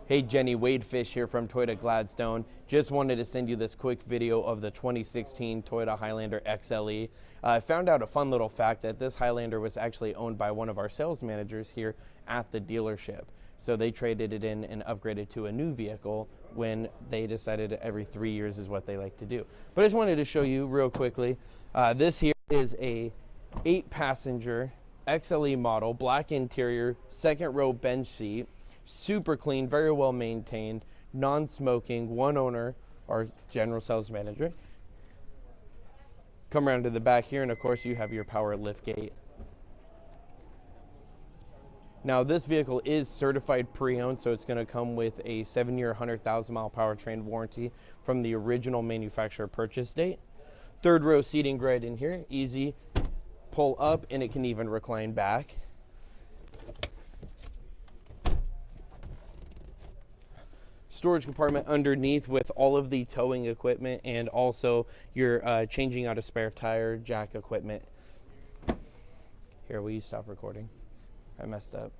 Hey Jenny, Wade Fish here from Toyota Gladstone. Just wanted to send you this quick video of the 2016 Toyota Highlander XLE. I found out a fun little fact that this Highlander was actually owned by one of our sales managers here at the dealership. So they traded it in and upgraded to a new vehicle when they decided every 3 years is what they like to do. But I just wanted to show you real quickly. This here is a 8-passenger XLE model, black interior, second row bench seat. Super clean, very well maintained, non-smoking, one owner, our general sales manager. Come around to the back here, and of course you have your power lift gate. Now this vehicle is certified pre-owned, so it's going to come with a 7-year, 100,000-mile powertrain warranty from the original manufacturer purchase date. Third row seating right in here, easy pull up, and it can even recline back. Storage compartment underneath with all of the towing equipment and also your changing out a spare tire, jack equipment. Here, will you stop recording? I messed up.